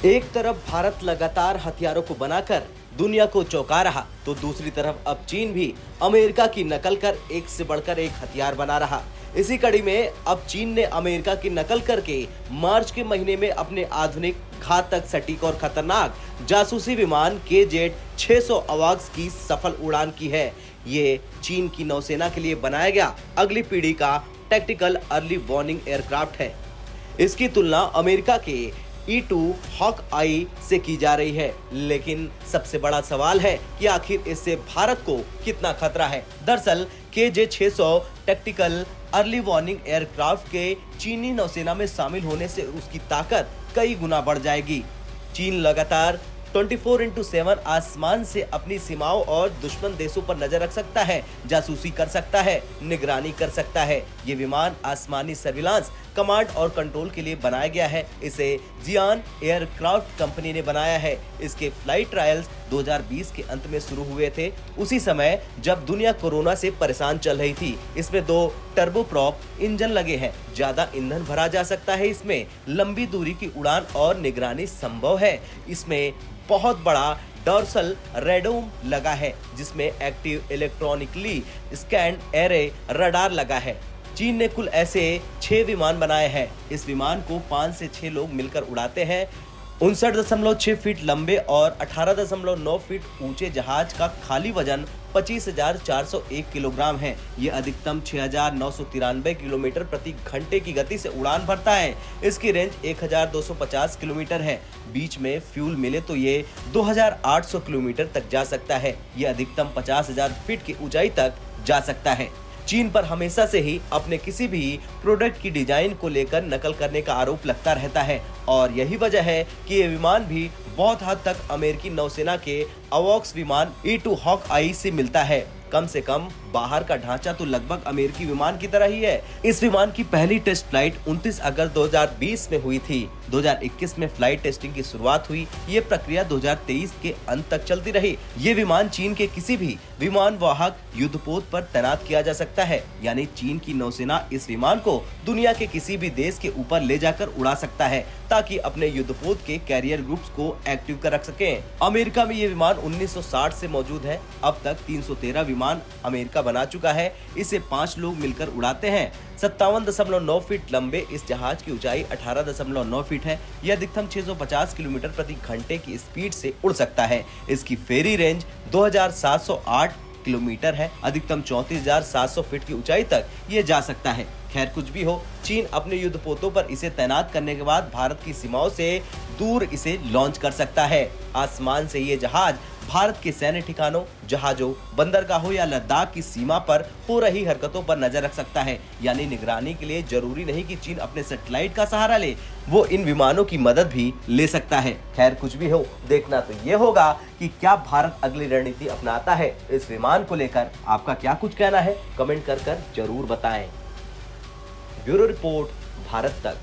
एक तरफ भारत लगातार हथियारों को बनाकर दुनिया को चौंका रहा, तो दूसरी तरफ अब चीन भी अमेरिका की नकल कर एक से बढ़कर एक हथियार बना रहा। इसी कड़ी में अब चीन ने अमेरिका की नकल करके मार्च के महीने में अपने आधुनिक, घातक, सटीक और खतरनाक जासूसी विमान KZ-600 अवाक्स की सफल उड़ान की है। ये चीन की नौसेना के लिए बनाया गया अगली पीढ़ी का टैक्टिकल अर्ली वार्निंग एयरक्राफ्ट है। इसकी तुलना अमेरिका के E-2 हॉक आई से की जा रही है, लेकिन सबसे बड़ा सवाल है कि आखिर इससे भारत को कितना खतरा है। दरअसल KZ-600 tactical early warning aircraft के चीनी नौसेना में शामिल होने से उसकी ताकत कई गुना बढ़ जाएगी। चीन लगातार 24/7 आसमान से अपनी सीमाओं और दुश्मन देशों पर नजर रख सकता है, जासूसी कर सकता है, निगरानी कर सकता है। ये विमान आसमानी सर्विलांस, कमांड और कंट्रोल के लिए बनाया गया है। इसे जियान एयरक्राफ्ट कंपनी ने बनाया है। इसके फ्लाइट ट्रायल्स 2020 के अंत में शुरू हुए थे, उसी समय जब दुनिया कोरोना से परेशान चल रही थी। इसमें 2 टर्बोप्रॉप इंजन लगे हैं, ज्यादा ईंधन भरा जा सकता है। इसमें लंबी दूरी की उड़ान और निगरानी संभव है। इसमें बहुत बड़ा डॉर्सल रेडोम लगा है, जिसमें active electronically scanned array radar लगा है। चीन ने कुल ऐसे 6 विमान बनाए हैं। इस विमान को 5 से 6 लोग मिलकर उड़ाते हैं। 59.6 फीट लंबे और 18.9 फीट ऊंचे जहाज का खाली वजन 25,401 किलोग्राम है। ये अधिकतम 6,993 किलोमीटर प्रति घंटे की गति से उड़ान भरता है। इसकी रेंज 1,250 किलोमीटर है। बीच में फ्यूल मिले तो ये 2,800 किलोमीटर तक जा सकता है। ये अधिकतम 50,000 फीट की ऊंचाई तक जा सकता है। चीन पर हमेशा से ही अपने किसी भी प्रोडक्ट की डिजाइन को लेकर नकल करने का आरोप लगता रहता है, और यही वजह है कि ये विमान भी बहुत हद तक अमेरिकी नौसेना के अवॉक्स विमान E-2 हॉक आई से मिलता है। कम से कम बाहर का ढांचा तो लगभग अमेरिकी विमान की तरह ही है। इस विमान की पहली टेस्ट फ्लाइट 29 अगस्त 2020 में हुई थी। 2021 में फ्लाइट टेस्टिंग की शुरुआत हुई। ये प्रक्रिया 2023 के अंत तक चलती रही। ये विमान चीन के किसी भी विमान वाहक युद्धपोत पर तैनात किया जा सकता है, यानी चीन की नौसेना इस विमान को दुनिया के किसी भी देश के ऊपर ले जाकर उड़ा सकता है, ताकि अपने युद्धपोत के कैरियर ग्रुप्स को एक्टिव कर रख सके। अमेरिका में ये विमान 1960 से मौजूद है। अब तक 313 विमान अमेरिका बना चुका है। इसे 5 लोग मिलकर उड़ाते हैं। 57.9 फीट लंबे इस जहाज की ऊंचाई 18.9 फीट है। यह अधिकतम 650 किलोमीटर प्रति घंटे की स्पीड से उड़ सकता है। इसकी फेरी रेंज 2,708 किलोमीटर है। अधिकतम 34,700 फीट की ऊंचाई तक ये जा सकता है। खैर, कुछ भी हो, चीन अपने युद्धपोतों पर इसे तैनात करने के बाद भारत की सीमाओं से दूर इसे लॉन्च कर सकता है। आसमान से ये जहाज भारत के सैन्य ठिकानों, जहाजों, बंदरगाहों या लद्दाख की सीमा पर हो रही हरकतों पर नजर रख सकता है। यानी निगरानी के लिए जरूरी नहीं कि चीन अपने सैटेलाइट का सहारा ले, वो इन विमानों की मदद भी ले सकता है। खैर, कुछ भी हो, देखना तो ये होगा कि क्या भारत अगली रणनीति अपनाता है इस विमान को लेकर। आपका क्या कुछ कहना है, कमेंट कर जरूर बताएं। ब्यूरो रिपोर्ट, भारत तक।